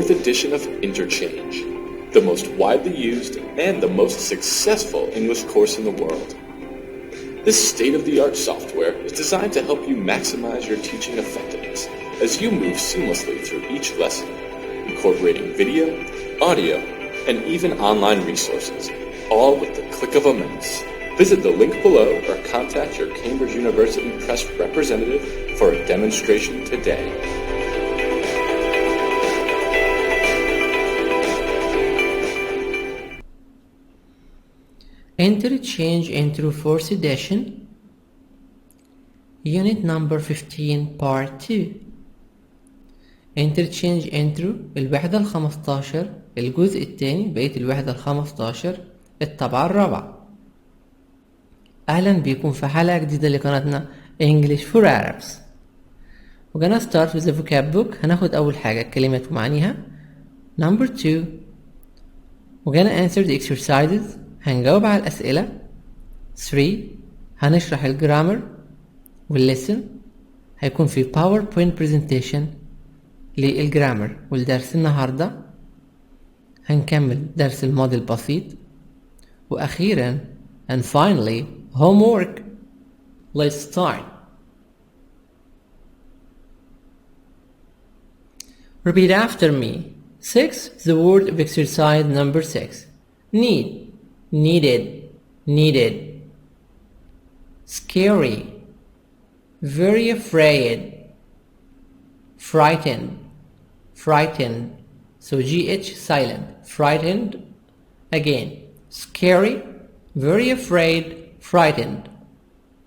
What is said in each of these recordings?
4th edition of Interchange, the most widely used and the most successful English course in the world. This state-of-the-art software is designed to help you maximize your teaching effectiveness as you move seamlessly through each lesson, incorporating video, audio, and even online resources, all with the click of a mouse. Visit the link below or contact your Cambridge University Press representative for a demonstration today. Interchange Intro 4th edition, Unit number 15 Part 2. Interchange Intro الوحدة 15 الجزء الثاني بقية الوحدة 15 الطبعة الرابعة. أهلا بكم في حلقة جديدة لقناتنا English for Arabs. We're gonna start with the vocab book. هناخد أول حاجة الكلمات ومعانيها. Number 2 we're gonna answer the exercises. هنجاوب على الأسئلة. 3 هنشرح الجرامر والليسن. هيكون في PowerPoint presentation للجرامر والدرس النهاردة. هنكمل درس الماضي البسيط. وأخيرا and finally homework. Let's start. Repeat after me. 6 the word of exercise number 6. Need. Needed, needed. Scary, very afraid. Frightened, frightened. So GH silent. Frightened. Again. Scary, very afraid, frightened.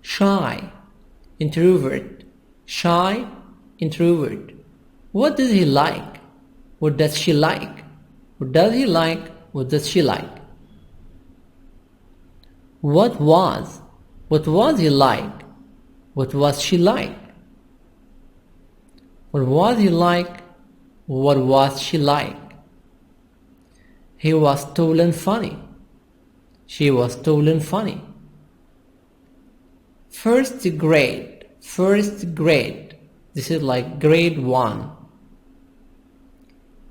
Shy, introvert. Shy, introvert. What does he like? What does she like? What does he like? What does she like? What was he like? What was she like? What was he like? What was she like? He was tall and funny. She was tall and funny. First grade. First grade. This is like grade 1.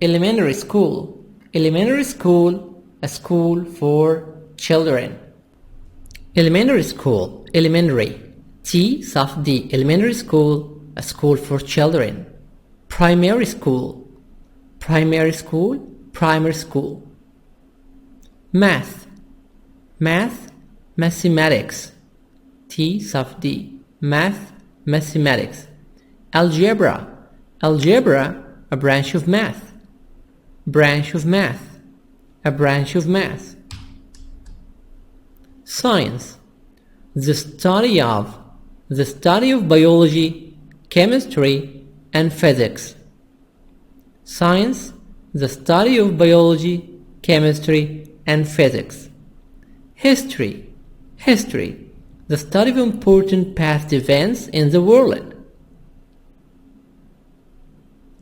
Elementary school. Elementary school, a school for children. Elementary school, elementary. T soft D. Elementary school, a school for children. Primary school, primary school, primary school. Math, math, mathematics. T soft D. Math, mathematics. Algebra, algebra, a branch of math. Branch of math, a branch of math. Science, the study of biology, chemistry, and physics. Science, the study of biology, chemistry, and physics. History, history, the study of important past events in the world.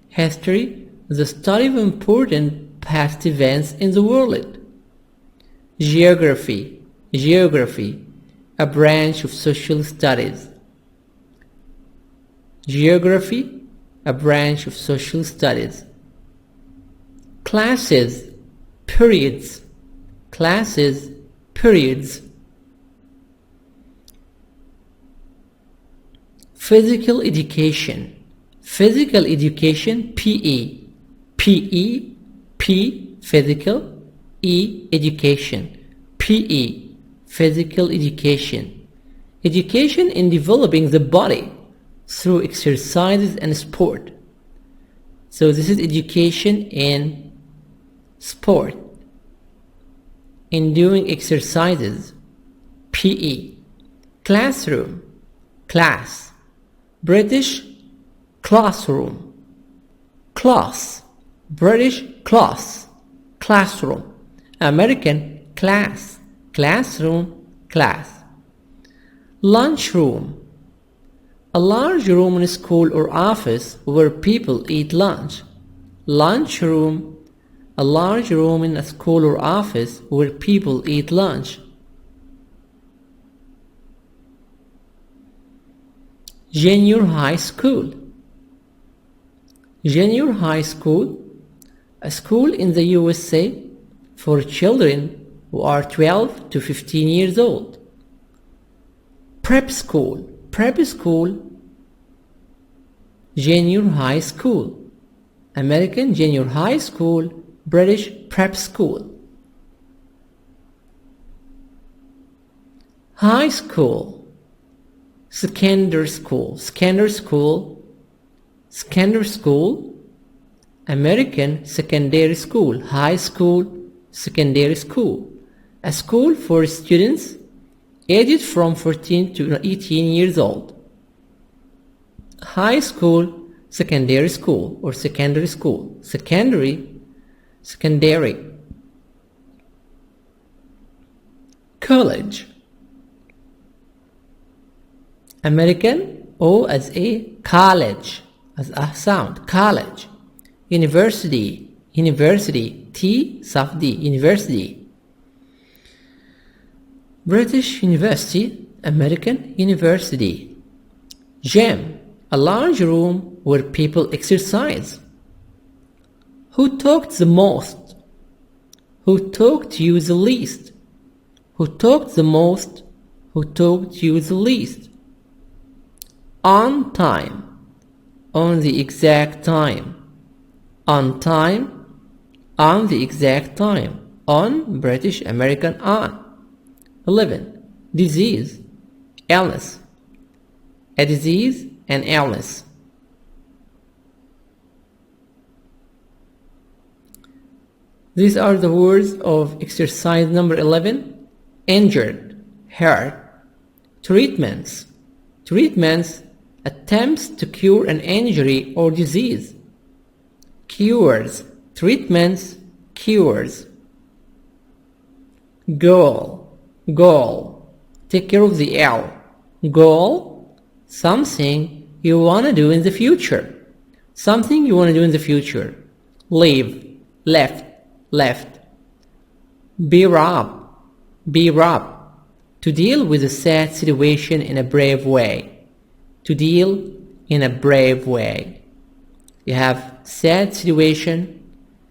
History, the study of important past events in the world. Geography, geography, a branch of social studies. Geography, a branch of social studies. Classes, periods. Classes, periods. Physical education. Physical education, PE. PE, P, physical, E, education. PE, physical education. Education in developing the body through exercises and sport. So this is education in sport. In doing exercises. PE. Classroom, class. British, classroom. Class, British, class, classroom. American, class, classroom, class. Lunchroom, a large room in a school or office where people eat lunch. Lunchroom, a large room in a school or office where people eat lunch. Junior high school. Junior high school, A school in the USA for children who are 12 to 15 years old. Prep school. Prep school. Junior high school. American junior high school. British prep school. High school. Secondary school. Secondary school. Secondary school. American secondary school. High school. Secondary school. A school for students aged from 14 to 18 years old. High school, secondary school, or secondary school. Secondary. College. American, O as a, college, as a sound, college. University, T, soft D, university. British university, American university. Gym, a large room where people exercise. Who talked the most? Who talked to you the least? Who talked the most? Who talked to you the least? On time. On the exact time. On time. On the exact time. On, British, American, on. 11. Disease. Illness. A disease, an illness. These are the words of exercise number 11. Injured, hurt. Treatments. Treatments, attempts to cure an injury or disease. Cures. Treatments, cures. Goal. Goal. Take care of the L. Goal. Something you want to do in the future. Something you want to do in the future. Leave. Left. Left. Bear up. Bear up. To deal with a sad situation in a brave way. To deal in a brave way. You have sad situation.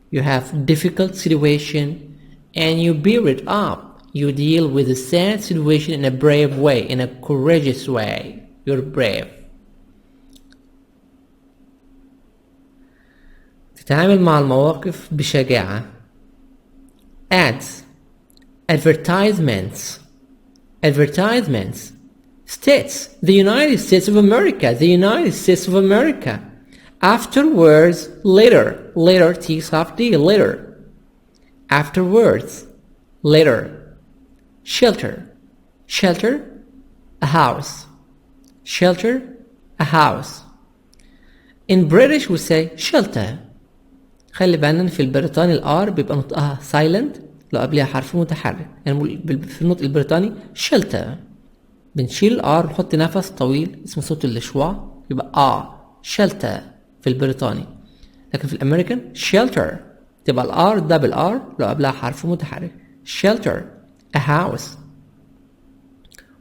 You have difficult situation. And you bear it up. You deal with a sad situation in a brave way, in a courageous way. You're brave. تتعامل مع المواقف بشجاعة. Ads. Advertisements. Advertisements. States. The United States of America. The United States of America. Afterwards. Later. Later. T soft D. Later. Afterwards. Later. Shelter. Shelter. A house. Shelter. A house. In British we say shelter. خلي بالنا في البريطاني الار بيبقى نطقها silent لو قبلها حرف متحرك. يعني في النطق البريطاني shelter بنشيل الار ونحط نفس طويل اسمه صوت الشواء يبقى shelter في البريطاني. لكن في الامريكان shelter تبقى الار دبل ار لو قبلها حرف متحرك. Shelter. A house.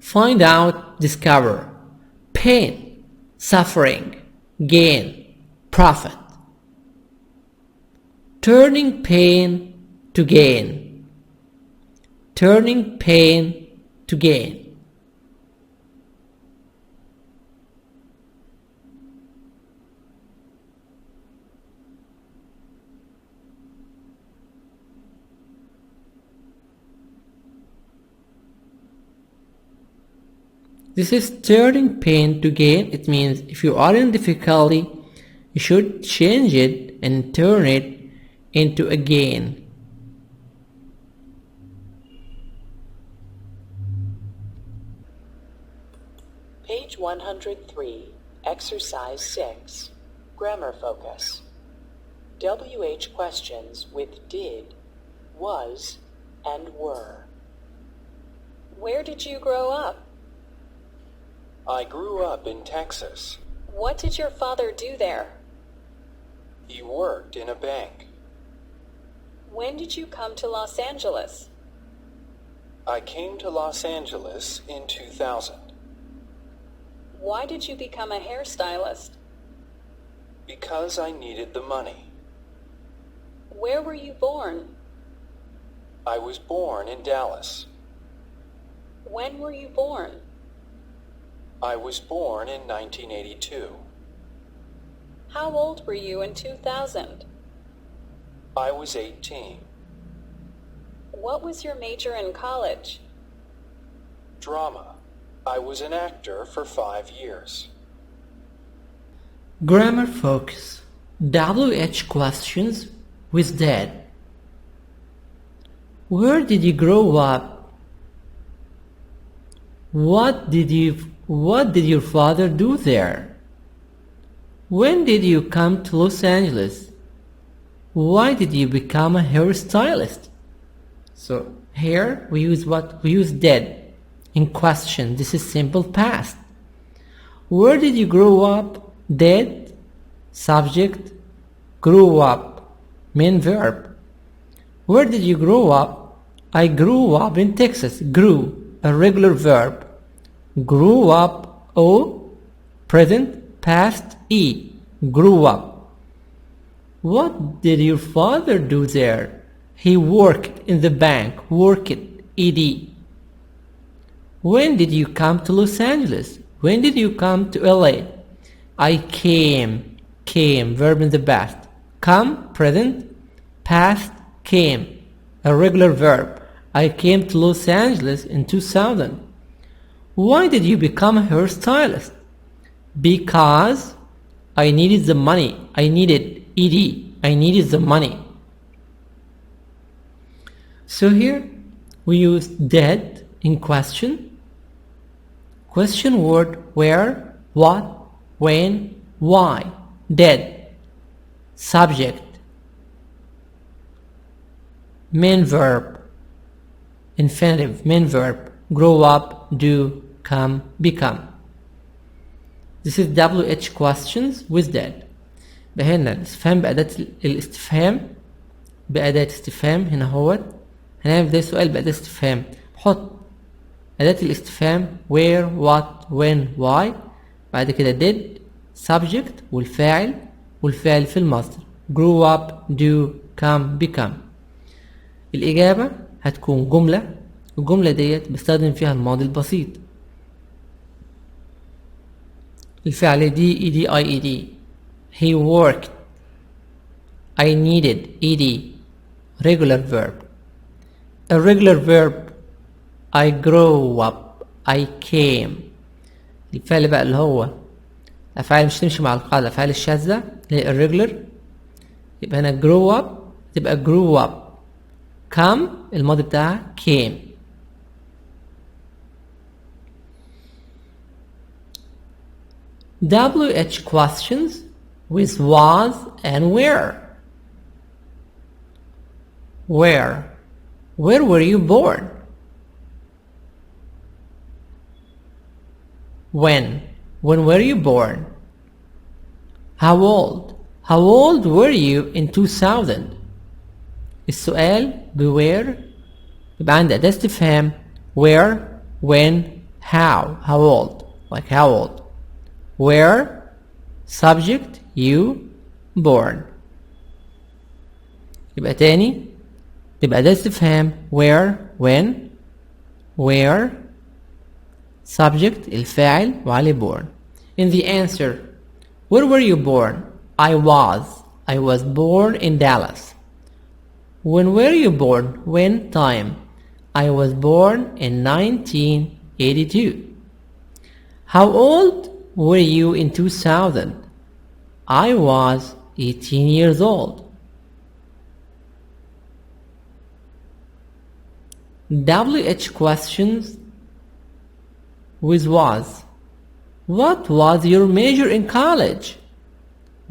Find out. Discover. Pain. Suffering. Gain. Profit. Turning pain to gain. Turning pain to gain. This is turning pain to gain. It means if you are in difficulty, you should change it and turn it into a gain. Page 103, Exercise 6, Grammar Focus. WH questions with did, was, and were. Where did you grow up? I grew up in Texas. What did your father do there? He worked in a bank. When did you come to Los Angeles? I came to Los Angeles in 2000. Why did you become a hairstylist? Because I needed the money. Where were you born? I was born in Dallas. When were you born? I was born in 1982. How old were you in 2000? I was 18. What was your major in college? Drama. I was an actor for 5 years. Grammar focus. WH questions with dad. Where did you grow up? What did your father do there? When did you come to Los Angeles? Why did you become a hairstylist? So here we use what? We use did in question. This is simple past. Where did you grow up? Did, subject, grew up, main verb. Where did you grow up? I grew up in Texas. Grew, a regular verb. Grew up, O, present, past, E. Grew up. What did your father do there? He worked in the bank. Worked, ED. When did you come to Los Angeles? When did you come to LA? I came, verb in the past. Come, present, past, came, a regular verb. I came to Los Angeles in 2000. Why did you become a hairstylist? Because I needed the money. I needed, ED, I needed the money. So here we use did in question. Question word where, what, when, why. Did. Subject. Main verb. Infinitive. Main verb. Grow up, do, come, become. This is WH questions with did. هنا الاستفهام بأداة الاستفهام بأداة استفهام هنا هوت. هنعمل ده سؤال بأداة استفهام. حط أداة الاستفهام where, what, when, why. بعد كده did, subject والفاعل في المصدر. grow up, do, come, become. الإجابة هتكون جملة. الجملة ديت بستخدم فيها الماضي البسيط. الفعل دي ed ied. He worked. I needed ed. Regular verb. Irregular verb. I grew up. I came. الفعل بقى اللي هو الأفعال مش تمشي مع القاعدة. الأفعال الشاذة اللي هي irregular يبقى هنا grow up تبقى grew up. come الماضي بتاعها came. WH questions with was and where. Where were you born? When were you born? How old were you in 2000? السؤال بwhere يبقى عندي أداة استفهام where, when, how old, like how old. Where, subject, you, born. يبقى تاني تبقى أداة استفهام where, when, where, subject الفاعل وعليه born. In the answer, where were you born? I was born in Dallas. When were you born? When time? I was born in 1982. How old were you in 2000? I was 18 years old. WH questions with was. What was your major in college?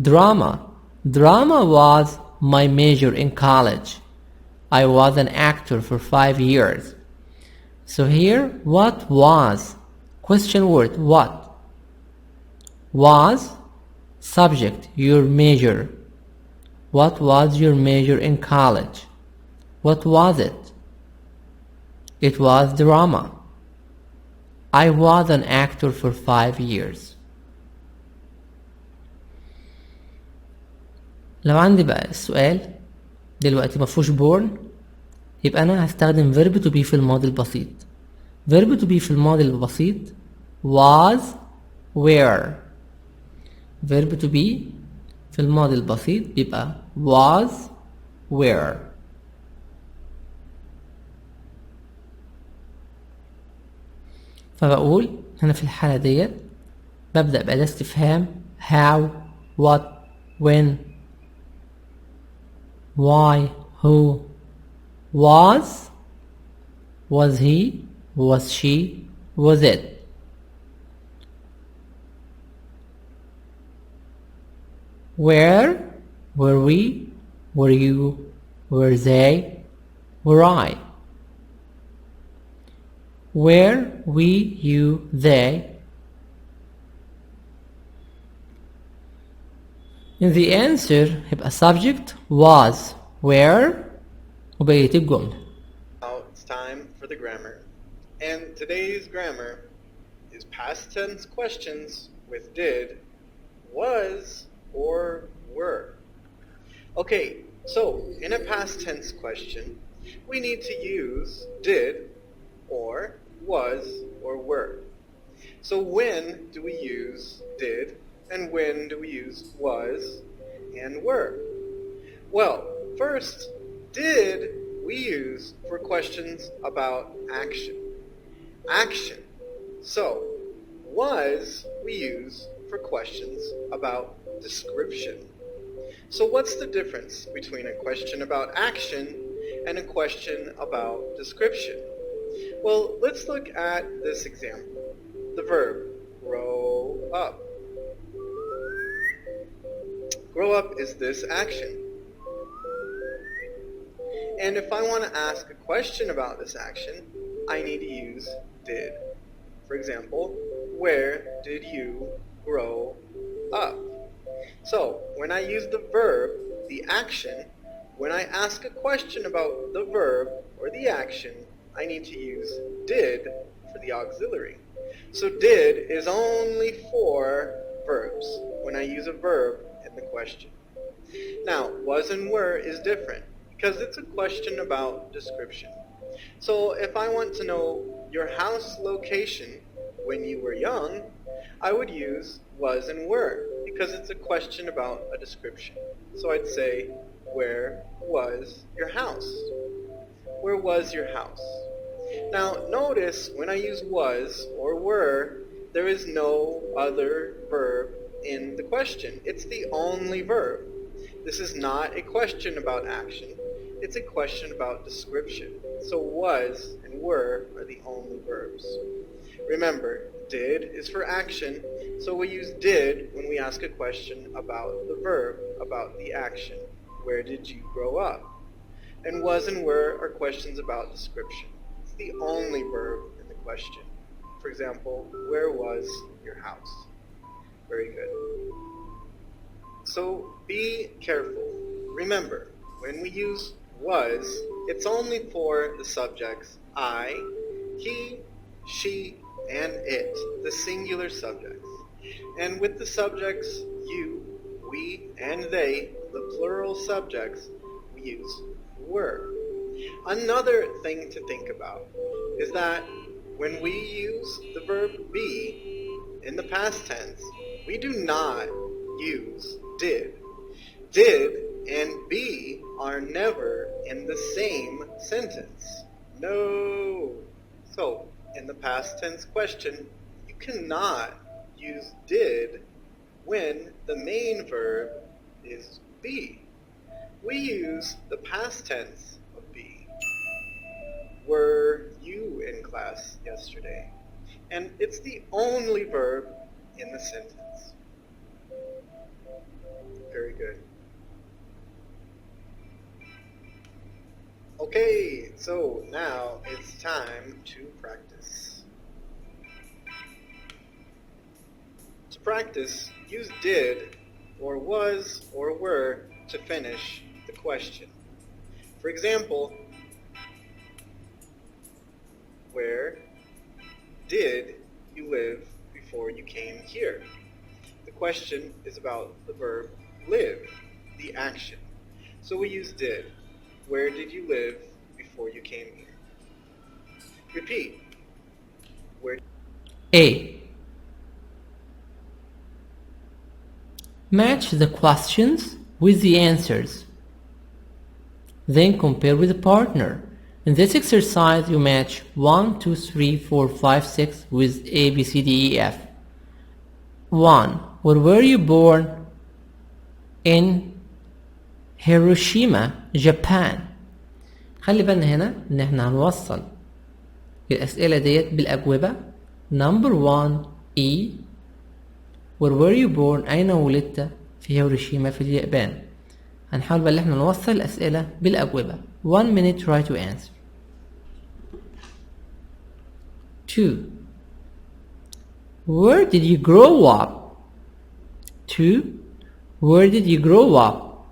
Drama. Drama was my major in college. I was an actor for 5 years. So here, what was? Question word, what? Was, subject, your major. What was your major in college? What was it? It was drama. I was an actor for 5 years. لو عندي بقى السؤال دلوقتي مفهوش born، يبقى أنا هستخدم verb to be في الماضي البسيط. verb to be في الماضي البسيط was were. verb to be في الماضي البسيط بيبقى was were. فبقول هنا في الحالة ديت ببدأ بأداة استفهام how what when why who. was he was she was it. were we were you were they were I. were we you they. in the answer هيبقى subject was were وبقية الجملة. Now it's time for the grammar. And today's grammar is past tense questions with did, was, or were. Okay, so in a past tense question, we need to use did, or was, or were. So when do we use did, and when do we use was and were? Well, first, did we use for questions about action. Action. So, was we use for questions about description. So what's the difference between a question about action and a question about description? Well, let's look at this example. The verb, grow up. Grow up is this action. And if I want to ask a question about this action, I need to use did. For example, where did you grow up? So, when I use the verb, the action, when I ask a question about the verb or the action, I need to use did for the auxiliary. So did is only for verbs, when I use a verb in the question. Now, was and were is different, because it's a question about description. So if I want to know your house location when you were young, I would use was and were, because it's a question about a description. So I'd say, where was your house? Where was your house? Now notice when I use was or were, there is no other verb in the question. It's the only verb. This is not a question about action. It's a question about description. So was and were are the only verbs. Remember, did is for action, so we use did when we ask a question about the verb, about the action. Where did you grow up? And was and were are questions about description. It's the only verb in the question. For example, where was your house? Very good. So be careful. Remember, when we use was, it's only for the subjects I, he, she, and it, the singular subjects. And with the subjects you, we, and they, the plural subjects, we use were. Another thing to think about is that when we use the verb be in the past tense, we do not use did. Did and be are never in the same sentence. No. So, in the past tense question, you cannot use did when the main verb is be. We use the past tense of be. Were you in class yesterday? And it's the only verb in the sentence. Very good. Okay, so now it's time to practice. To practice, use did or was or were to finish the question. For example, where did you live before you came here? The question is about the verb live, the action. So we use did. Where did you live before you came here? Repeat. Where? A. Match the questions with the answers. Then compare with the partner. In this exercise, you match 1, 2, 3, 4, 5, 6 with A, B, C, D, E, F. 1. Where were you born? In Hiroshima, Japan. خلي بالنا هنا ان احنا هنوصل الأسئلة ديت بالأجوبة. Number 1 E. Where were you born? أين ولدت؟ في هيروشيما في اليابان. هنحاول بقى ان احنا نوصل الأسئلة بالأجوبة. 1 minute try to answer. 2. Where did you grow up? 2. Where did you grow up?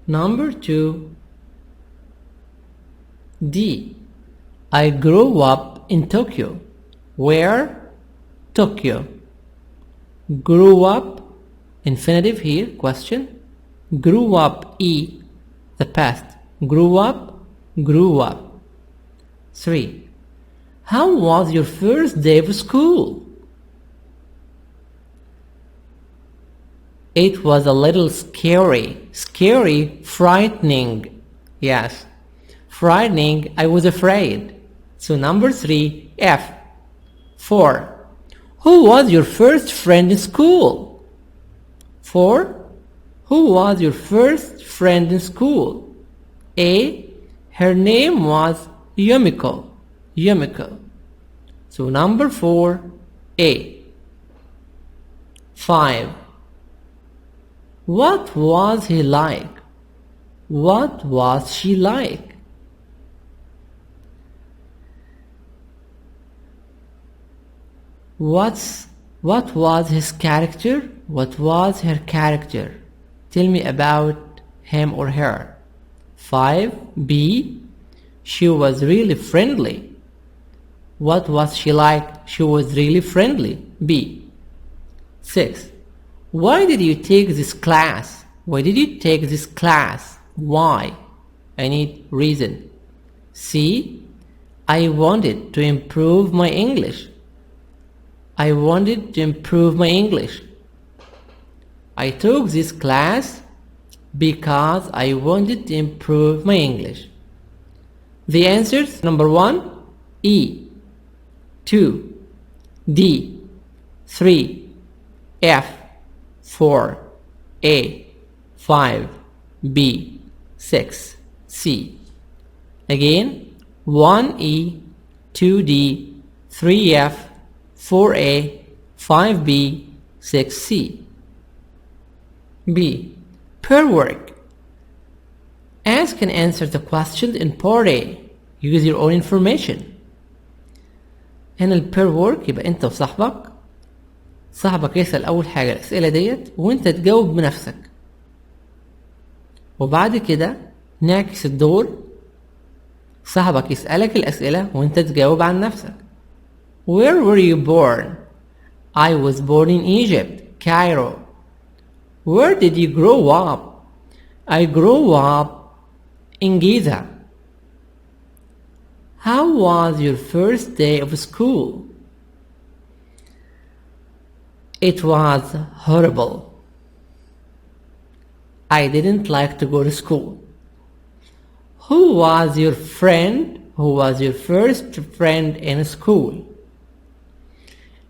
Number 2 D. I grew up in Tokyo. Where? Tokyo. Grew up, infinitive here, question. Grew up, E, the past. Grew up, grew up. 3. How was your first day of school? It was a little scary. Scary, frightening. Yes. Frightening, I was afraid. So number 3, F. 4. Who was your first friend in school? 4. Who was your first friend in school? A. Her name was Yumiko. Yumiko. So number 4, A. 5. What was he like? What was she like? What was his character? What was her character? Tell me about him or her. 5. B. She was really friendly. What was she like? She was really friendly. B. 6. Why did you take this class? Why did you take this class? Why? I need reason. C. I wanted to improve my English. I wanted to improve my English. I took this class because I wanted to improve my English. The answers: number 1, E. 2, D. 3, F. 4, A. 5, B. 6, C. Again, 1E, 2D, 3F, 4A, 5B, 6C. B. Pair work. Ask and answer the questions in part A. Use your own information. هنا البير work يبقى انت وصاحبك يسأل أول حاجة الأسئلة ديت وانت تجاوب بنفسك. وبعد كده نعكس الدور، صاحبك يسألك الأسئلة وانت تجاوب عن نفسك. Where were you born? I was born in Egypt, Cairo. Where did you grow up? I grew up in Giza. How was your first day of school? It was horrible. I didn't like to go to school. Who was your friend? Who was your first friend in school?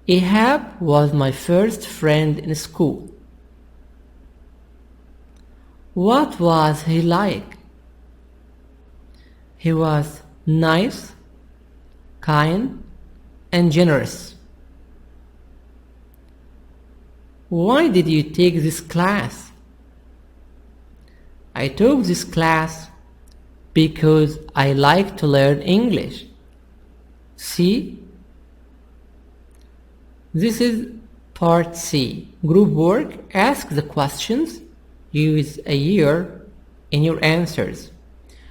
Ihab was my first friend in school. What was he like? He was nice, kind, and generous. Why did you take this class? I took this class because I like to learn English. See? This is part C. Group work. Ask the questions. Use a year in your answers.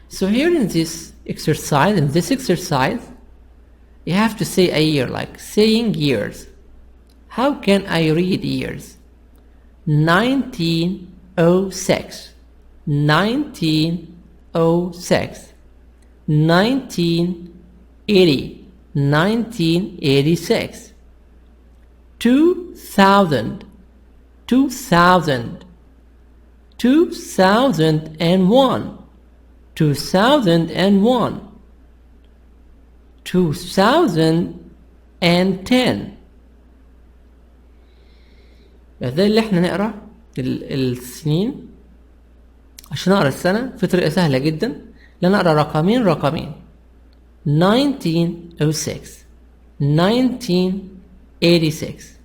So here in this exercise, you have to say a year, like saying years. How can I read years? 1906 1906 1980 1986 2000 2000 2001 2001 2010. ده اللي احنا نقرأ السنين. عشان اقرأ السنة في طريقة سهلة جدا، لأن اقرأ رقمين 1906 1986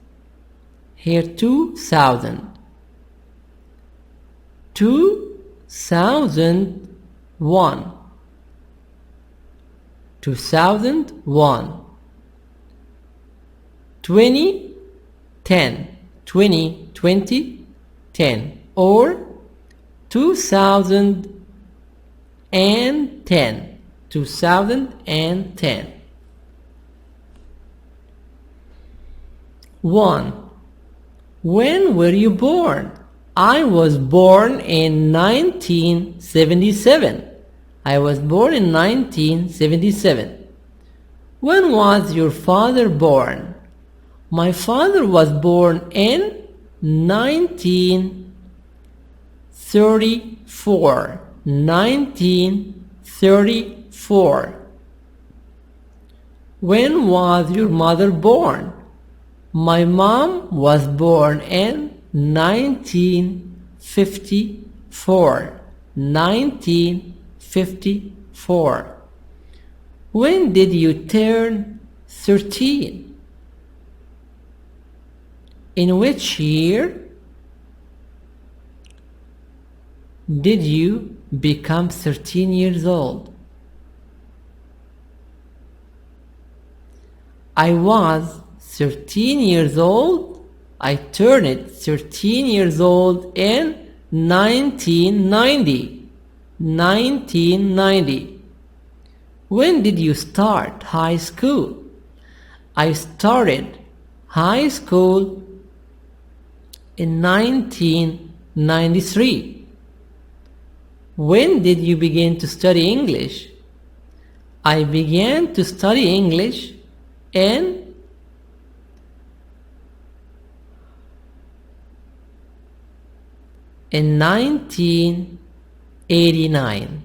here 2000 2001 2001 2010 2020 10 or 2010 2010. 1. When were you born? I was born in 1977. I was born in 1977. When was your father born? My father was born in 1934. 1934. When was your mother born? My mom was born in 1954. 1954. When did you turn 13? In which year did you become 13 years old? I was 13 years old. I turned 13 years old in 1990. 1990. When did you start high school? I started high school in 1993. When did you begin to study English? I began to study English in 1989.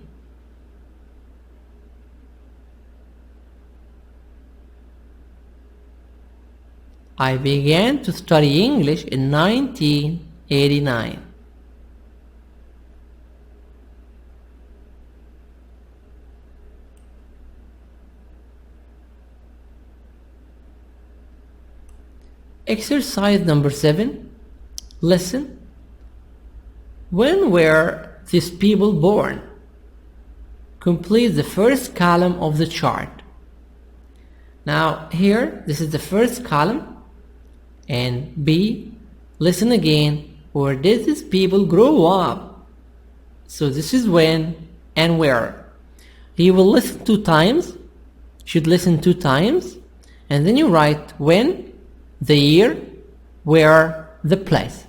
I began to study English in 1989. Exercise number 7. Listen. When were these people born? Complete the first column of the chart. Now here, this is the first column. And B, listen again. Where did these people grow up? So this is when and where. You will listen 2 times. Should listen 2 times. And then you write when, the year, where, the place.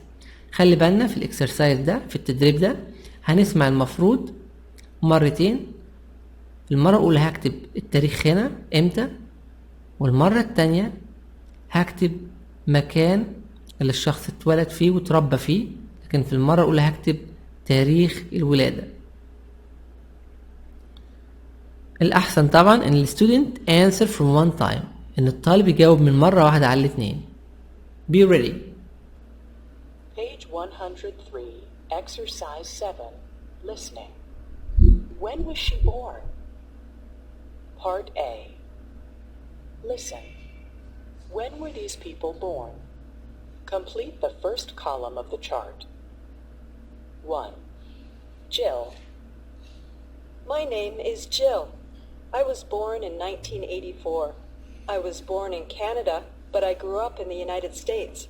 خلي بالنا في الاكسرسايز ده، في التدريب ده هنسمع المفروض مرتين. المرة الأولى هكتب التاريخ هنا امتى، والمرة التانية هكتب مكان اللي الشخص اتولد فيه وتربى فيه، لكن في المرة الأولى هكتب تاريخ الولادة. الأحسن طبعا إن student answer from one time، إن الطالب يجاوب من مرة واحدة على الاتنين. Be ready. Page 103, Exercise 7, Listening. When was she born? Part A. Listen. When were these people born? Complete the first column of the chart. 1. Jill. My name is Jill. I was born in 1984. I was born in Canada, but I grew up in the United States.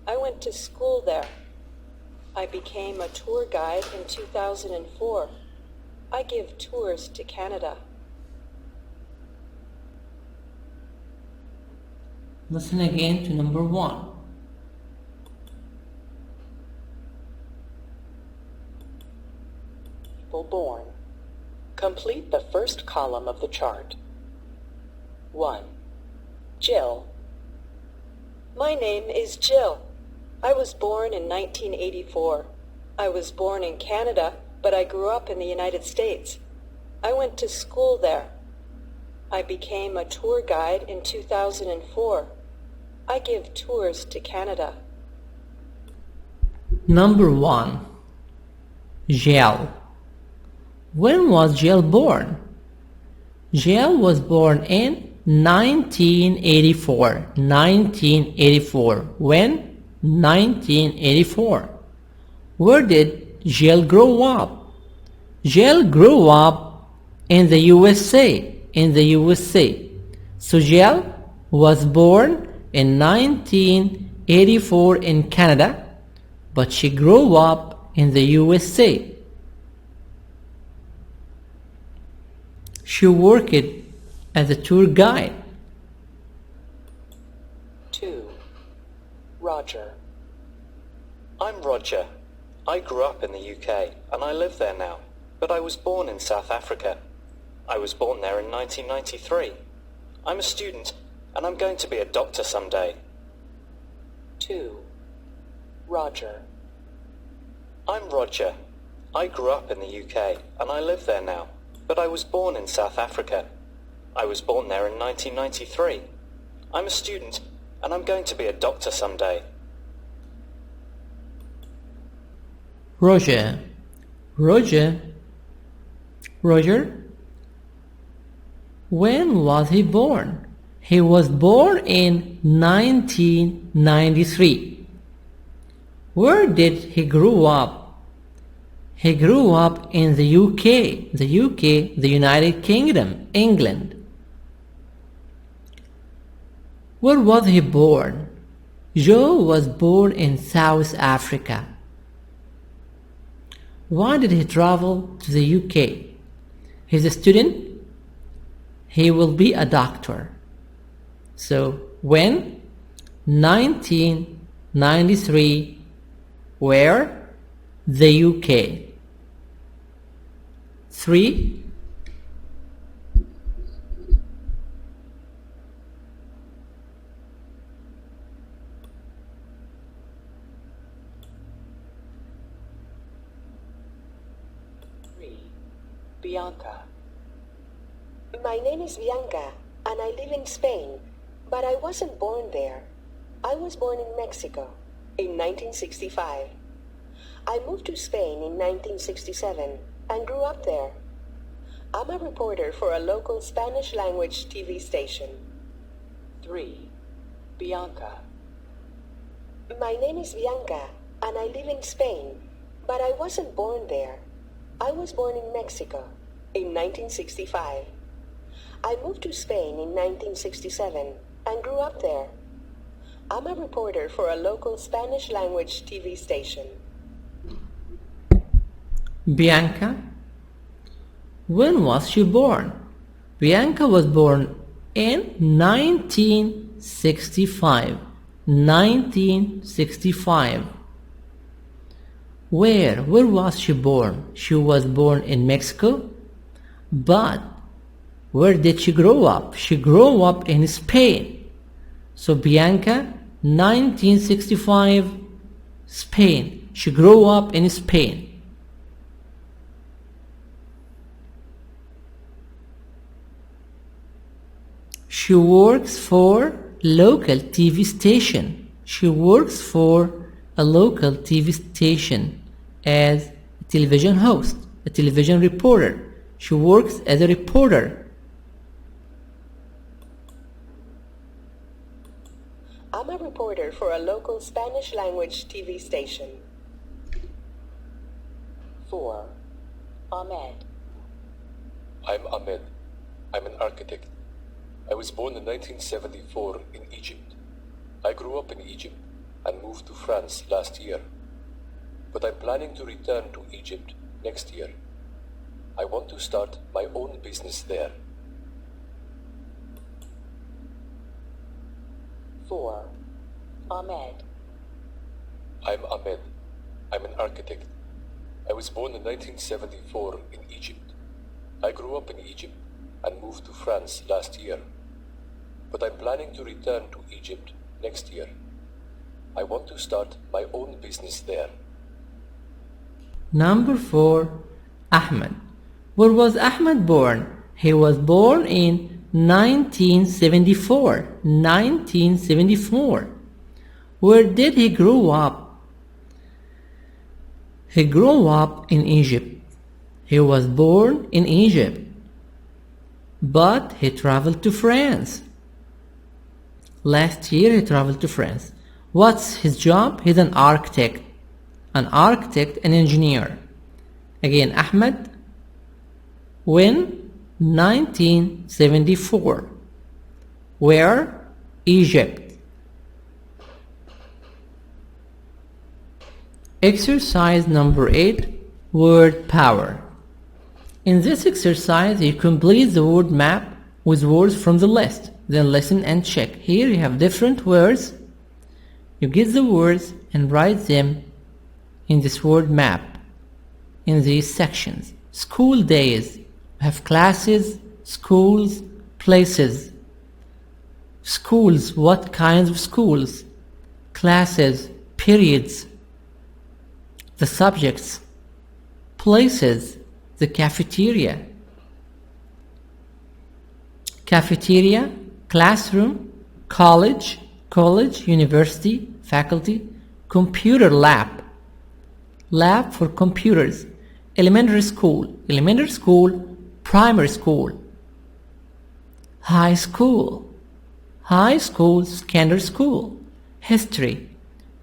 I went to school there. I became a tour guide in 2004. I give tours to Canada. Listen again to number 1. first column of the chart. 1. Jill. My name is Jill. I was born in 1984. I was born in Canada, but I grew up in the United States. I went to school there. I became a tour guide in 2004. I give tours to Canada. Number 1. Jill. When was Jill born? Jill was born in 1984. 1984. When? 1984. Where did Jill grow up? Jill grew up in the USA. In the USA. So Jill was born in 1984 in Canada, but she grew up in the USA. She worked as a tour guide. 2. Roger. I'm Roger. I grew up in the UK and I live there now, but I was born in South Africa. I was born there in 1993. I'm a student and I'm going to be a doctor someday. 2. Roger. I'm Roger. I grew up in the UK and I live there now, but I was born in South Africa. I was born there in 1993. I'm a student and I'm going to be a doctor someday. Roger. Roger. Roger. When was he born? He was born in 1993. Where did he grow up? He grew up in the UK. The UK, the United Kingdom, England. Where was he born? Joe was born in South Africa. Why did he travel to the UK? He's a student. He will be a doctor. So when? 1993. Where? The UK. 3. Bianca. My name is Bianca, and I live in Spain, but I wasn't born there. I was born in Mexico in 1965. I moved to Spain in 1967 and grew up there. I'm a reporter for a local Spanish-language TV station. 3. Bianca. My name is Bianca, and I live in Spain, but I wasn't born there. I was born in Mexico in 1965. I moved to Spain in 1967 and grew up there. I'm a reporter for a local Spanish-language TV station. Bianca. When was she born? Bianca was born in 1965. 1965. Where was she born? She was born in Mexico, but where did she grow up? She grew up in Spain. So Bianca, 1965, Spain. She grew up in Spain. She works for local TV station. She works for a local TV station as a television host, a television reporter. She works as a reporter. I'm a reporter for a local Spanish-language TV station. 4. Ahmed. I'm Ahmed. I'm an architect. I was born in 1974 in Egypt. I grew up in Egypt and moved to France last year. But I'm planning to return to Egypt next year. I want to start my own business there. 4. Ahmed. I'm Ahmed. I'm an architect. I was born in 1974 in Egypt. I grew up in Egypt and moved to France last year, but I'm planning to return to Egypt next year. I want to start my own business there. Number 4. Ahmed. Where was Ahmed born? He was born in 1974. 1974. Where did he grow up? He grew up in Egypt. He was born in Egypt, but he traveled to France. Last year he traveled to France. What's his job? He's an architect. An architect, an engineer. Again, Ahmed. When? 1974. Where? Egypt. Exercise number 8. Word power. In this exercise, you complete the word map with words from the list. Then listen and check. Here you have different words. You get the words and write them in this word map in these sections. School days. You have classes, schools, places. Schools, what kinds of schools? Classes, periods. The subjects. Places, the cafeteria. Cafeteria, classroom, college, university, faculty, computer lab. Lab for computers. Elementary school, primary school. High school, secondary school. History,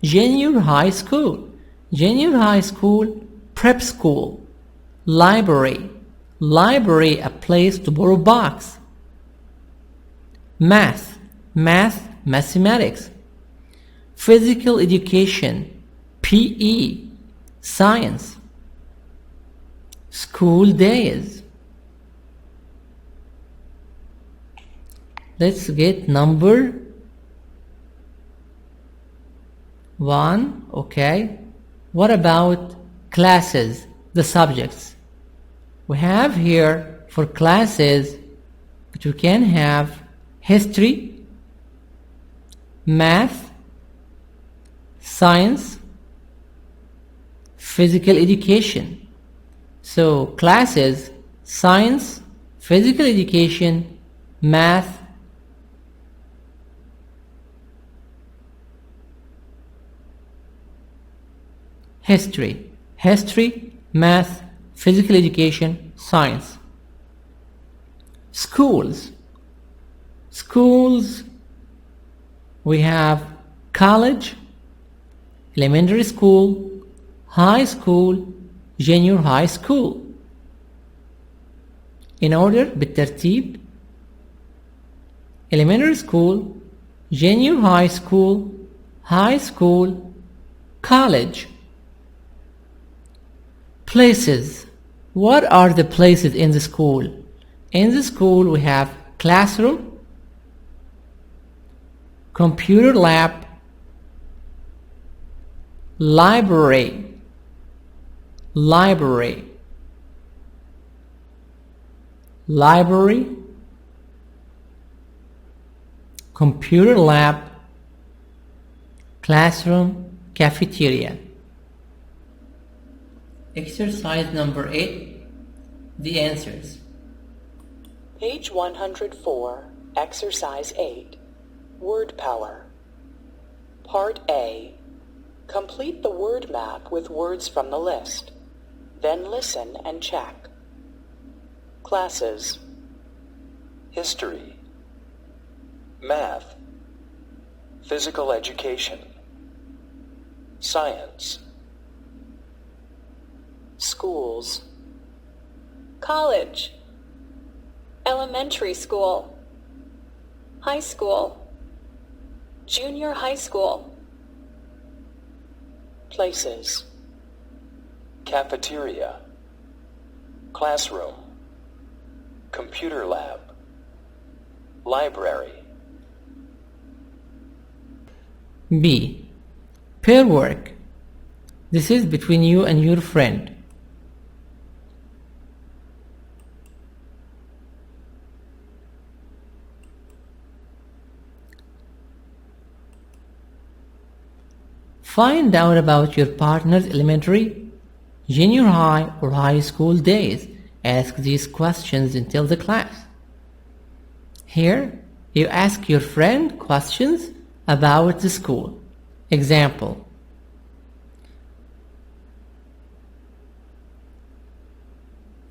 junior high school, prep school. Library, a place to borrow books. Math, mathematics. Physical education, PE, science. School days. Let's get number 1. Okay. What about classes, the subjects? We have here for classes, but we can have history, math, science, physical education. So classes, science, physical education, math, history, math, physical education, science. Schools, we have college, elementary school, high school, junior high school. In order بالترتيب: elementary school, junior high school, college. Places. What are the places in the school? In the school we have classroom, computer lab, library, computer lab, classroom, cafeteria. Exercise number 8. The answers. Page 104, Exercise 8, Word Power. Part A. Complete the word map with words from the list. Then listen and check. Classes. History, math, physical education, science. Schools. College, elementary school, high school, junior high school. Places. Cafeteria, classroom, computer lab, library. B. Pair work. This is between you and your friend. Find out about your partner's elementary, junior high, or high school days. Ask these questions and tell the class. Here, you ask your friend questions about the school. Example: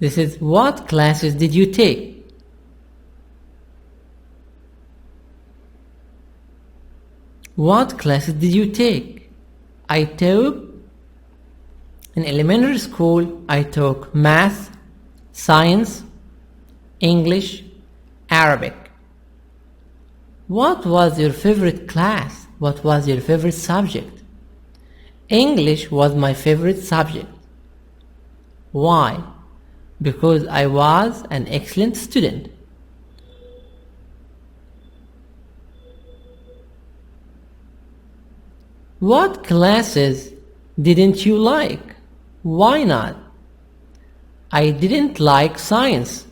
this is, what classes did you take? What classes did you take? I took, in elementary school, I took math, science, English, Arabic. What was your favorite class? What was your favorite subject? English was my favorite subject. Why? Because I was an excellent student. What classes didn't you like? Why not? I didn't like science.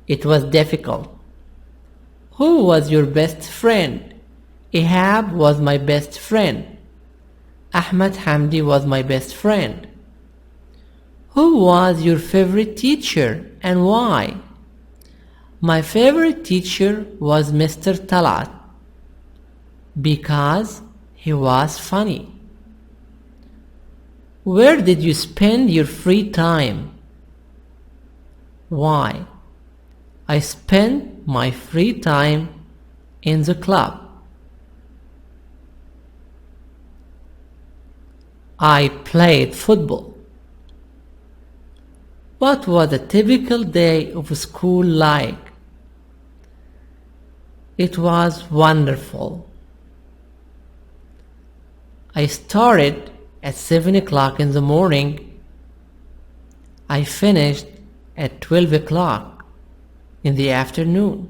It was difficult. Who was your best friend? Ihab was my best friend. Ahmed Hamdi was my best friend. Who was your favorite teacher and why? My favorite teacher was Mr. Talat because he was funny. Where did you spend your free time? Why? I spent my free time in the club. I played football. What was a typical day of school like? It was wonderful. I started at 7 o'clock in the morning. I finished at 12 o'clock in the afternoon.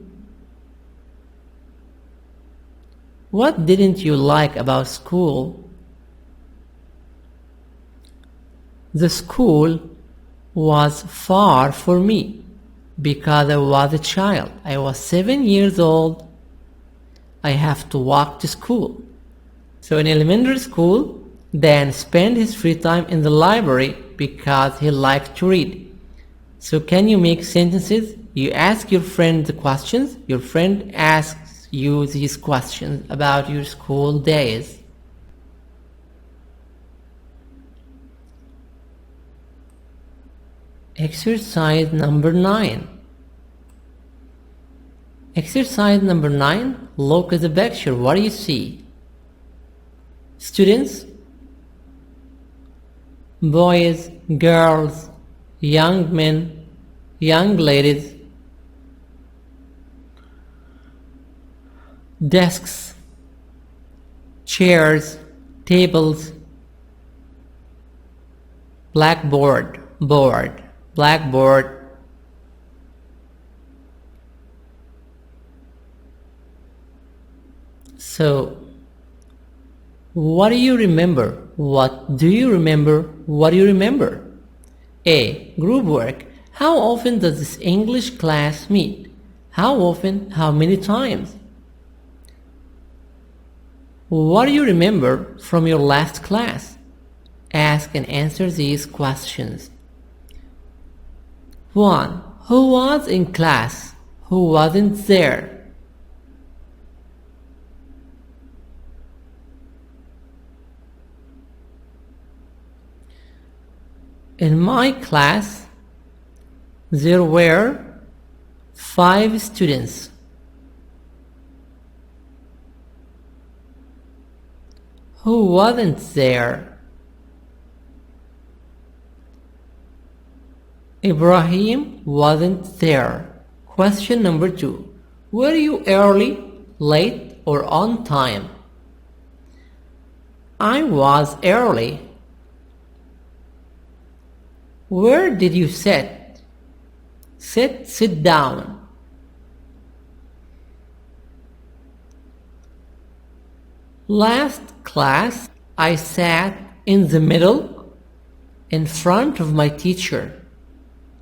What didn't you like about school? The school was far for me because I was a child. I was 7 years old. I have to walk to school. So in elementary school, Dan spent his free time in the library because he liked to read. So can you make sentences? You ask your friend the questions. Your friend asks you these questions about your school days. Exercise number 9. Exercise number 9. Look at the picture. What do you see? Students, boys, girls, young men, young ladies, desks, chairs, tables, blackboard, board, blackboard. So, what do you remember? What do you remember? What do you remember? A. Group work. How often does this English class meet? How often? How many times? What do you remember from your last class? Ask and answer these questions. 1. Who was in class? Who wasn't there? In my class, there were 5 students. Who wasn't there? Ibrahim wasn't there. Question number 2. Were you early, late, or on time? I was early. Where did you sit? Sit down. Last class, I sat in the middle, in front of my teacher.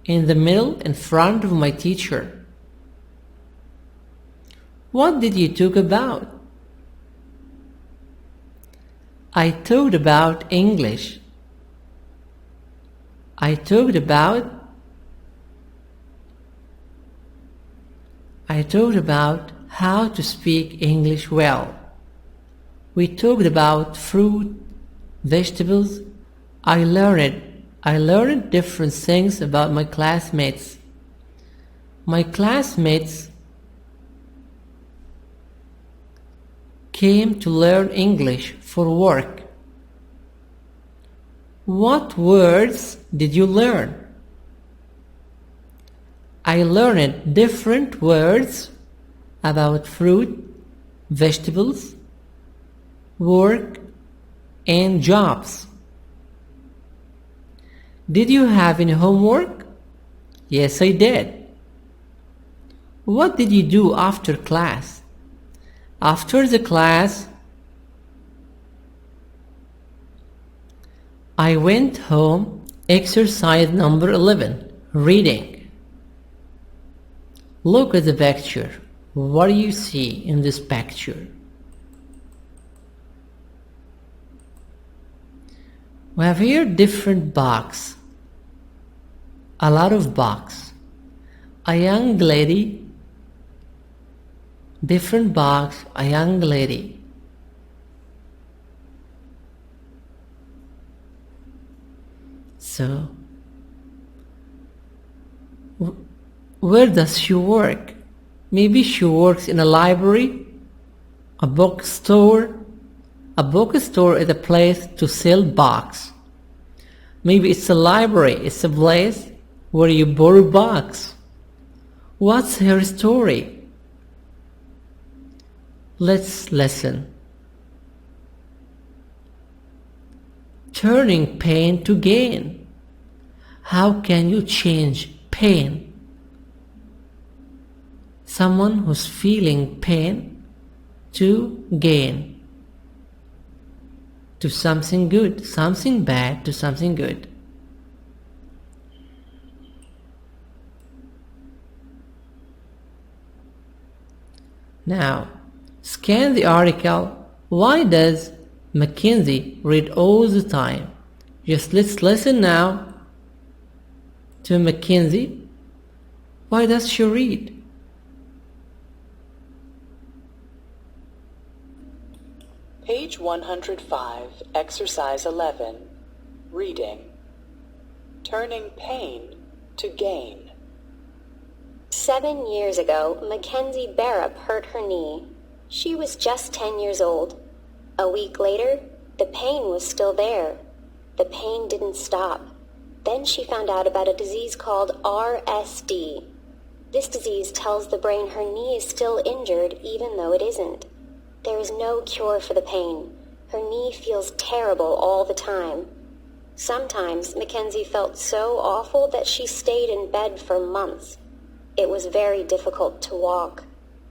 In the middle, in front of my teacher. What did you talk about? I talked about English. I talked about how to speak English well. We talked about fruit, vegetables. I learned different things about my classmates. My classmates came to learn English for work. What words did you learn? I learned different words about fruit, vegetables, work, and jobs. Did you have any homework? Yes, I did. What did you do after class? After the class, I went home. Exercise number 11, reading. Look at the picture. What do you see in this picture? We have here different box. A lot of box. A young lady. Different box. A young lady. So, where does she work? Maybe she works in a library, a bookstore. A bookstore is a place to sell books. Maybe it's a library, it's a place where you borrow books. What's her story? Let's listen. Turning pain to gain. How can you change pain? Someone who's feeling pain to gain. To something good, something bad to something good. Now, scan the article. Why does Mackenzie read all the time? Just let's listen now to Mackenzie. Why does she read? Page 105, Exercise 11, Reading. Turning pain to gain. 7 years ago, Mackenzie Barrup hurt her knee. She was just 10 years old. A week later, the pain was still there. The pain didn't stop. Then she found out about a disease called RSD. This disease tells the brain her knee is still injured even though it isn't. There is no cure for the pain. Her knee feels terrible all the time. Sometimes Mackenzie felt so awful that she stayed in bed for months. It was very difficult to walk.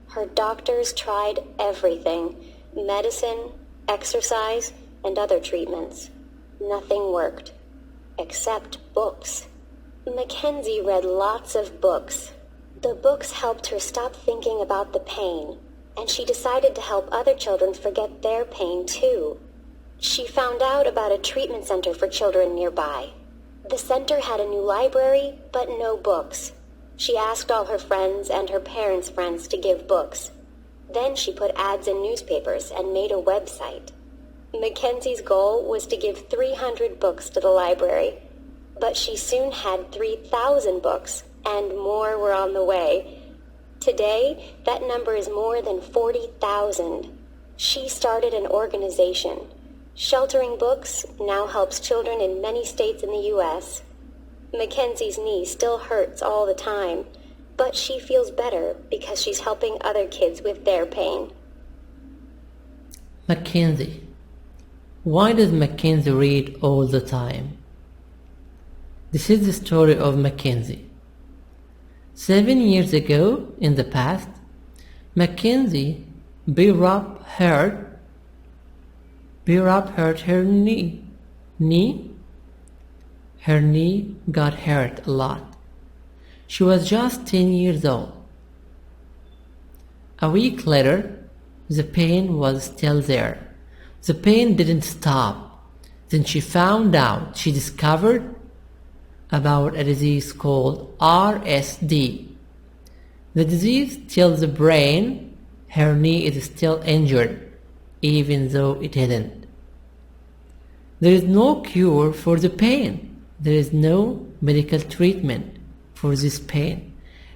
Her doctors tried everything: medicine, exercise, and other treatments. Nothing worked. Except books. Mackenzie read lots of books. The books helped her stop thinking about the pain, and she decided to help other children forget their pain too. She found out about a treatment center for children nearby. The center had a new library, but no books. She asked all her friends and her parents' friends to give books. Then she put ads in newspapers and made a website. Mackenzie's goal was to give 300 books to the library, but she soon had 3,000 books, and more were on the way. Today, that number is more than 40,000. She started an organization. Sheltering Books now helps children in many states in the U.S. Mackenzie's knee still hurts all the time, but she feels better because she's helping other kids with their pain. Mackenzie. Why does Mackenzie read all the time? This is the story of Mackenzie. 7 years ago, in the past, Mackenzie Barrup hurt her knee. Her knee got hurt a lot. She was just 10 years old. A week later, the pain was still there. The pain didn't stop. Then she discovered about a disease called RSD. The disease tells the brain her knee is still injured, even though it isn't. There is no cure for the pain. There is no medical treatment for this pain.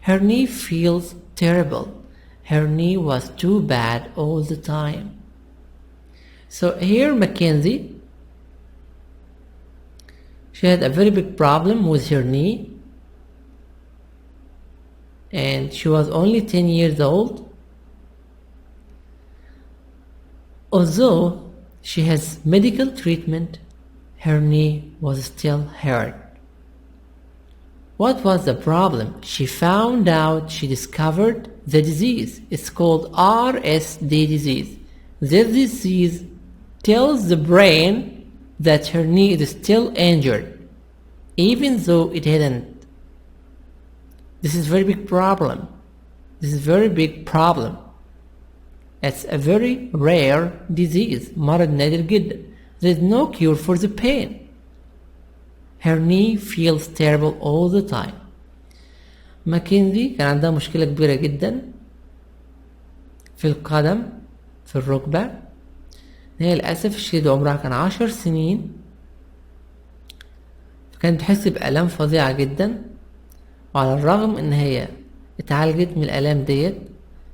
Her knee feels terrible. Her knee was too bad all the time. So here Mackenzie, she had a very big problem with her knee, and she was only 10 years old. Although she has medical treatment, her knee was still hurt. What was the problem? She discovered the disease. It's called RSD disease. This disease tells the brain that her knee is still injured, even though it isn't. This is a very big problem. It's a very rare disease. مرض نادر جدا. There is no cure for the pain. Her knee feels terrible all the time. ماكنزي كان عندها مشكلة كبيرة جدا في القدم، في الركبة. هي للأسف الشديد عمرها كان 10 سنين، فكانت تحس بآلام فظيعة جدا. وعلى الرغم ان هي اتعالجت من الآلام ديت،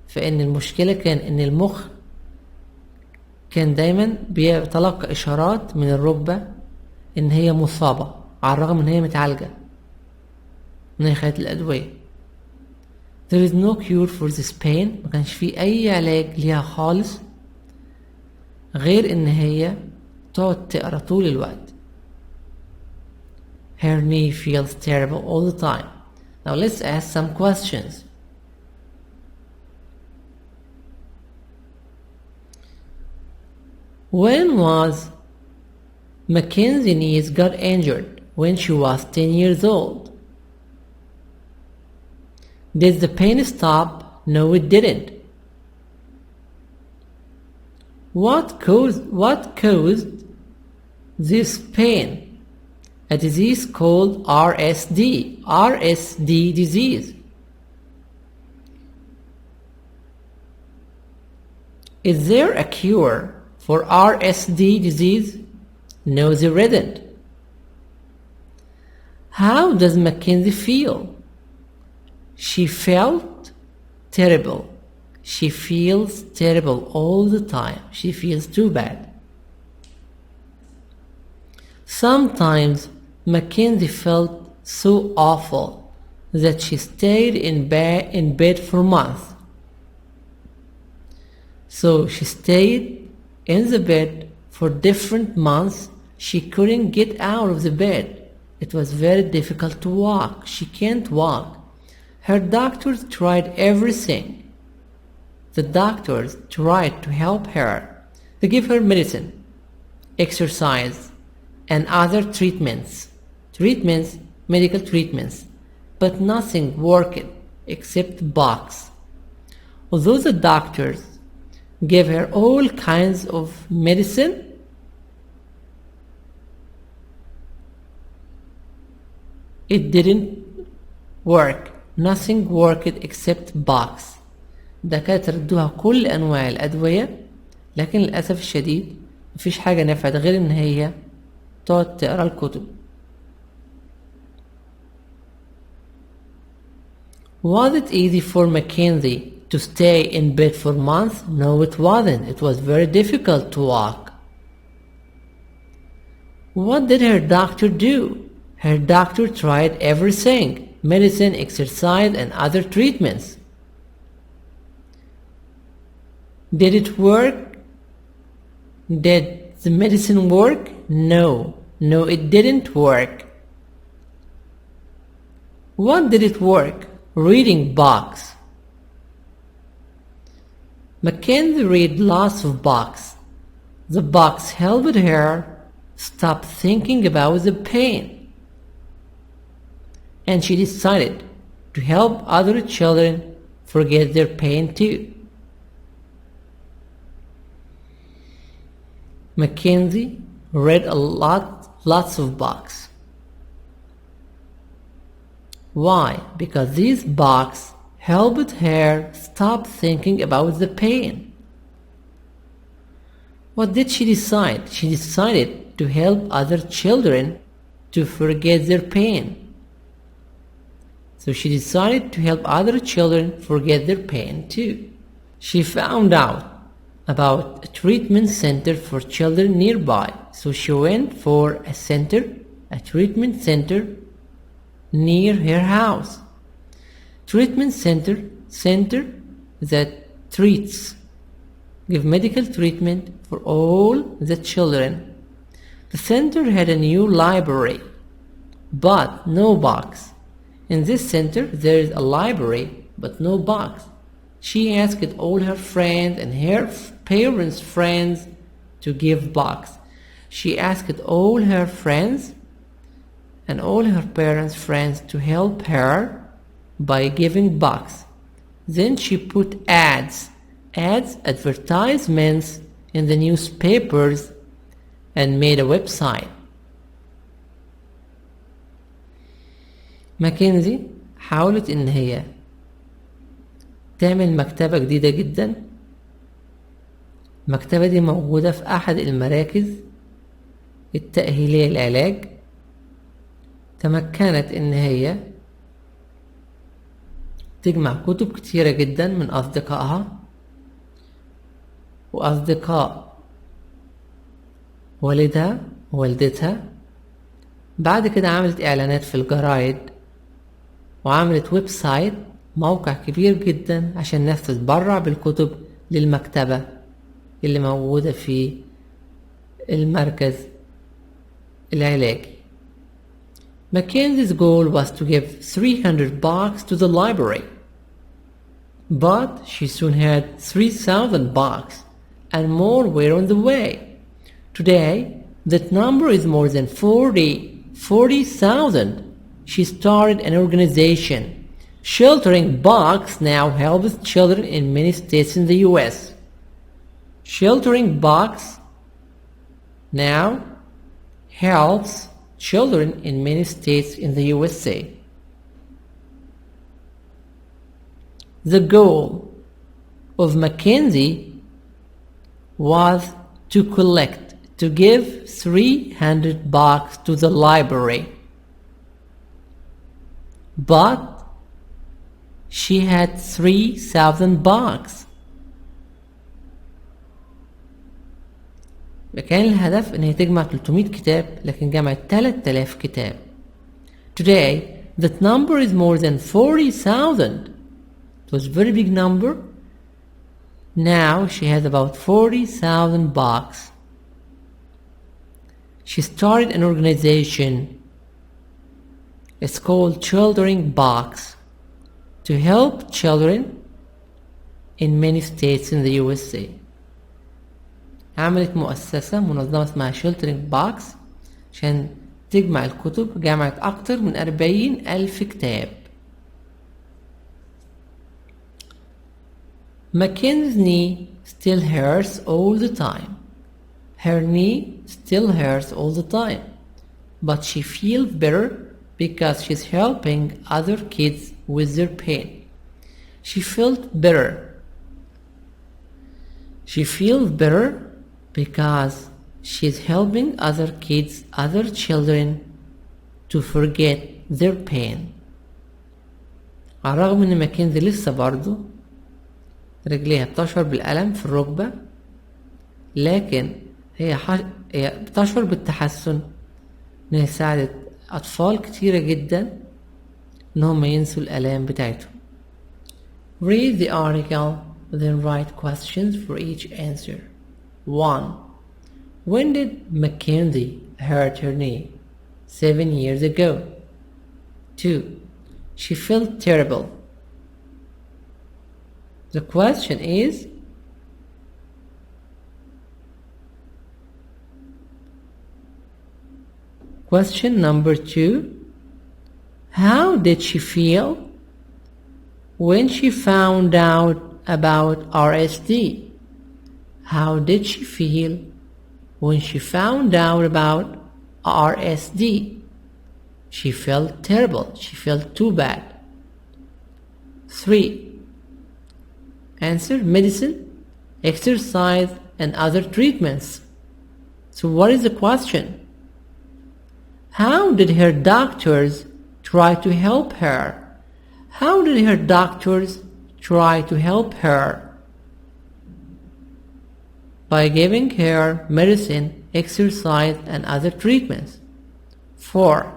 فإن المشكلة كان ان المخ كان دايما بيتلقى إشارات من الركبة ان هي مصابة، على الرغم ان هي متعالجة من هي خدت الأدوية. There is no cure for this pain. ما كانش فيه أي علاج ليها خالص غير ان هي تقعد تقرا طول الوقت. Her knee feels terrible all the time. Now let's ask some questions. When was Mackenzie's knees got injured? When she was 10 years old. Did the pain stop? No, it didn't. What caused this pain? A disease called RSD disease. Is there a cure for RSD disease? No, there isn't. How does Mackenzie feel? She felt terrible. She feels terrible all the time. She feels too bad. Sometimes Mackenzie felt so awful that she stayed in bed for months. So she stayed in the bed for different months. She couldn't get out of the bed. It was very difficult to walk. She can't walk. Her doctors tried everything. The doctors tried to help her. They gave her medicine, exercise, and other medical treatments, but nothing worked except box. Although the doctors gave her all kinds of medicine, it didn't work. Nothing worked except box. دكاترة ادوها كل أنواع الأدوية، لكن للأسف الشديد مفيش حاجة نفعت غير إن هي تقعد تقرا الكتب. Was it easy for Mackenzie to stay in bed for months? No, it wasn't. It was very difficult to walk. What did her doctor do? Her doctor tried everything: medicine, exercise, and other treatments. Did it work? Did the medicine work? No, it didn't work. What did it work? Reading books. Mackenzie read lots of books. The books helped her stop thinking about the pain. And she decided to help other children forget their pain too. Mackenzie read lots of books. Why? Because these books helped her stop thinking about the pain. What did she decide? She decided to help other children to forget their pain. So she decided to help other children forget their pain too. She found out about a treatment center for children nearby. So she went for a treatment center near her house. Treatment center that give medical treatment for all the children. The center had a new library, but no books. In this center there is a library, but no books. She asked all her friends and her parents' friends to give books. She asked all her friends and all her parents' friends to help her by giving books. Then she put advertisements in the newspapers and made a website. ماكنزي حاولت ان هي تعمل مكتبة جديدة جدا. المكتبة دي موجودة في احد المراكز التأهيلية للعلاج. تمكنت ان هي تجمع كتب كتيرة جدا من اصدقائها واصدقاء والدها ووالدتها. بعد كده عملت اعلانات في الجرايد وعملت ويب سايت، موقع كبير جدا عشان الناس تتبرع بالكتب للمكتبة اللي موجودة في المركز العلاجي. Mackenzie's goal was to give 300 books to the library, but she soon had 3,000 books and more were on the way. Today, that number is more than 40,000. She started an organization. Sheltering Books now helps children in many states in the US. Sheltering Books now helps children in many states in the USA. The goal of Mackenzie was to give 300 books to the library. But she had 3,000 books. كان الهدف ان هي تجمع 300 كتاب لكن جمعت 3000 كتاب. Today that number is more than 40,000. It was a very big number. Now she has about 40,000 books. She started an organization. It's called Sheltering Books to help children in many states in the USA. عملت منظمة اسمها Sheltering Books عشان تجمع الكتب. جمعت أكتر من 40,000 كتاب. Mackenzie's knee still hurts all the time. Her knee still hurts all the time, but she feels better because she's helping other kids with their pain. She felt better. She feels better because she's helping other kids, other children to forget their pain. على الرغم ان ماكنزي لسه برضو رجليها بتشعر بالألم في الركبة، لكن هي بتشعر بالتحسن انها ساعدت أطفال كتيرة جدا انهم ينسوا الآلام بتاعتهم. Read the article, then write questions for each answer. 1. When did Mackenzie hurt her knee? 7 years ago. 2. She felt terrible. The question is, question number 2. How did she feel when she found out about RSD? How did she feel when she found out about RSD. She felt terrible. She felt too bad. 3. Answer: medicine, exercise, and other treatments. So what is the question? How did her doctors try to help her? How did her doctors try to help her? By giving her medicine, exercise, and other treatments. 4.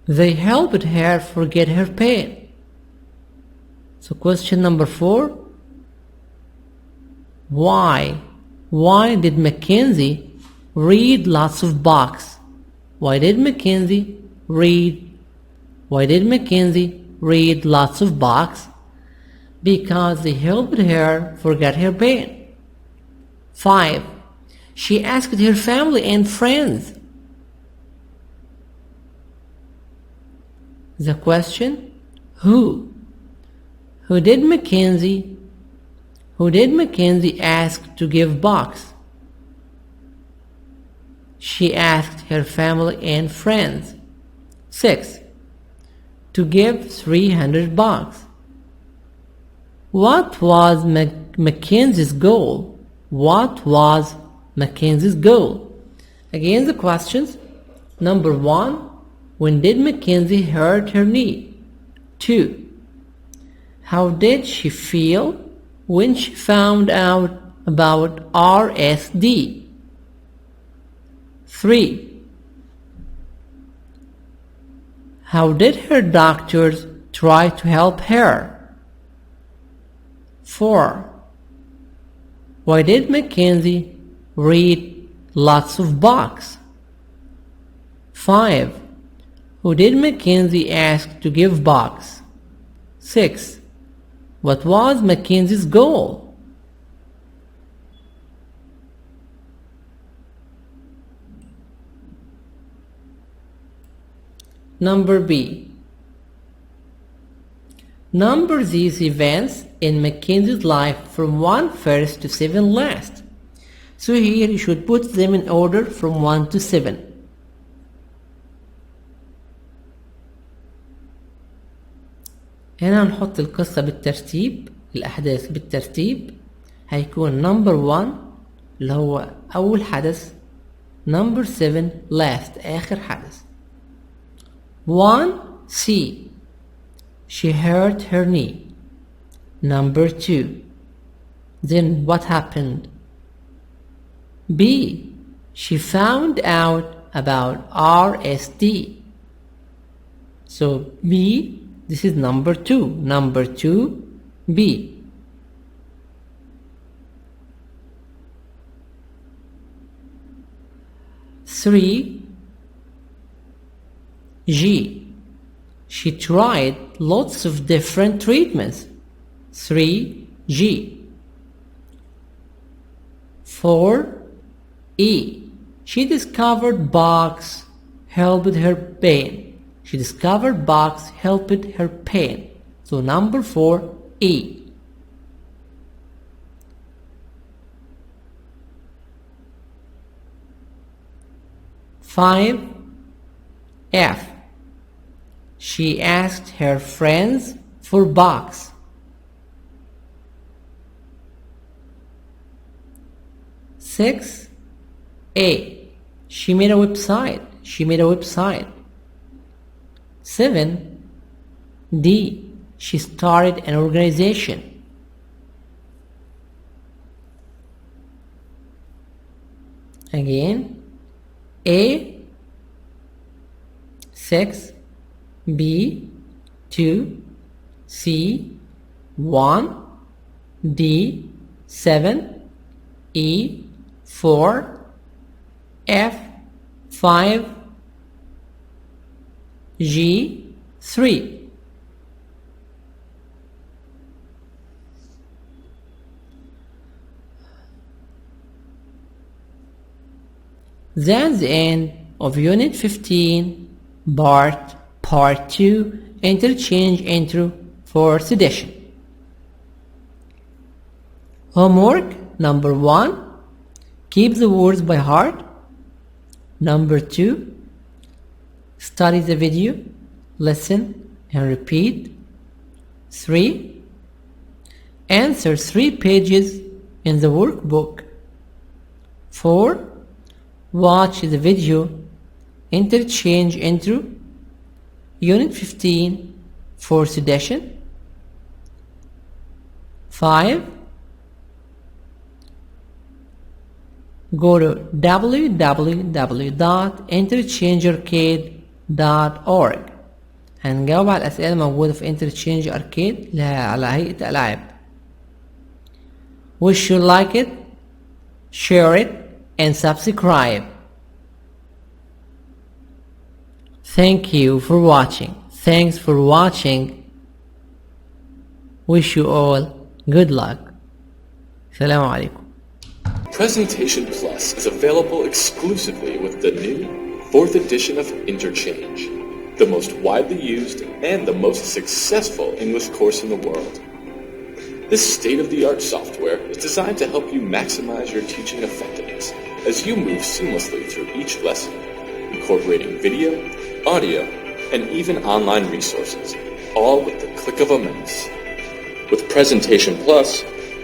They helped her forget her pain. So question number 4. Why did Mackenzie read lots of books? Why did Mackenzie read lots of books? Because they helped her forget her pain. 5. She asked her family and friends. The question: who did Mackenzie ask to give books? She asked her family and friends. 6. To give 300 bucks. What was Mackenzie's goal? What was Mackenzie's goal? Again the questions. Number 1. When did Mackenzie hurt her knee? 2. How did she feel when she found out about RSD? 3. How did her doctors try to help her? 4. Why did Mackenzie read lots of books? 5. Who did Mackenzie ask to give books? 6. What was Mackenzie's goal? Number B. Number these events in Mackenzie's life from 1 first to 7 last. So here you should put them in order from 1 to 7. هنا هنحط القصة بالترتيب، الأحداث بالترتيب. هيكون number 1 اللي هو أول حدث، number 7 last آخر حدث. 1. C. She hurt her knee. Number 2. Then what happened? B. She found out about RSD. So B, this is number 2. Number 2, B. Three, G. She tried lots of different treatments. 3G. 4. E. She discovered box helped her pain. She discovered box helped her pain. So number 4, E. 5. F. She asked her friends for box. 6. A. She made a website. 7. D. She started an organization. Again, A. 6. B. 2. C. 1. D. 7. E. 4. F. 5. G. 3. That's the end of Unit 15, Part 2, Interchange Intro, 4th edition. Homework Number 1, keep the words by heart. Number 2, study the video, listen and repeat. 3, answer 3 pages in the workbook. 4, watch the video Interchange Intro, Unit 15, 4th edition. 5, go to www.interchangearcade.org. هنجاوب على الأسئلة الموجودة في Interchange Arcade على هيئة ألعاب. Wish you like it, share it, and subscribe. Thank you for watching. Thanks for watching. Wish you all good luck. Assalamu alaikum. Presentation Plus is available exclusively with the new 4th edition of Interchange, the most widely used and the most successful English course in the world. This state-of-the-art software is designed to help you maximize your teaching effectiveness as you move seamlessly through each lesson, incorporating video, audio, and even online resources, all with the click of a mouse. With Presentation Plus,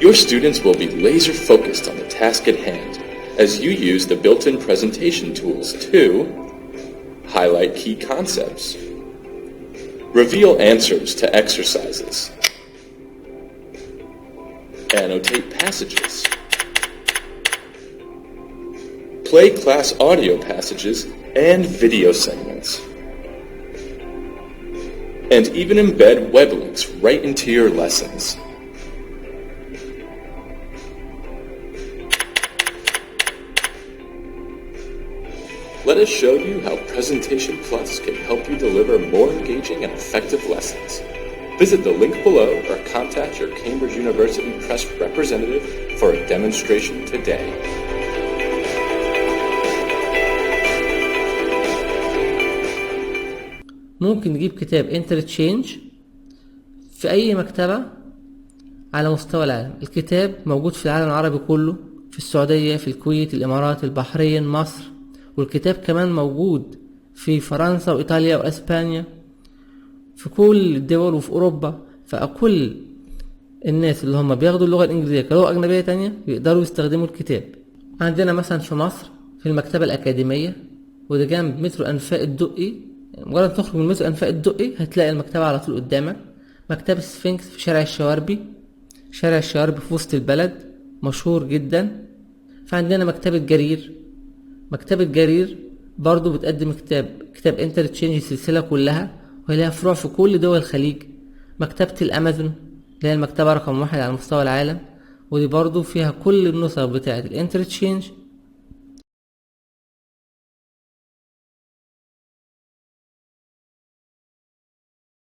your students will be laser-focused on the task at hand as you use the built-in presentation tools to highlight key concepts, reveal answers to exercises, annotate passages, play class audio passages and video segments, and even embed web links right into your lessons. Let us show you how Presentation Plus can help you deliver more engaging and effective lessons. Visit the link below or contact your Cambridge University Press representative for a demonstration today. ممكن نجيب كتاب انترتشينج في أي مكتبة على مستوى العالم. الكتاب موجود في العالم العربي كله، في السعودية، في الكويت، الإمارات، البحرين، مصر، والكتاب كمان موجود في فرنسا وإيطاليا وأسبانيا، في كل الدول وفي أوروبا. فكل الناس اللي هم بياخدوا اللغة الإنجليزية كلغة أجنبية تانية يقدروا يستخدموا الكتاب. عندنا مثلا في مصر في المكتبة الأكاديمية، وده جنب مترو أنفاق الدقي. مجرد تخرج من مترو أنفاق الدقي هتلاقي المكتبة على طول قدامك. مكتبة سفنكس في شارع الشواربي. شارع الشواربي في وسط البلد مشهور جدا. فعندنا مكتبة جرير. مكتبة جرير برضو بتقدم كتاب انترتشينج سلسلة كلها، وهي فروع في كل دول الخليج. مكتبة الأمازون اللي هي المكتبة رقم 1 على مستوى العالم، ودي برضو فيها كل النسخ بتاعة الانترتشينج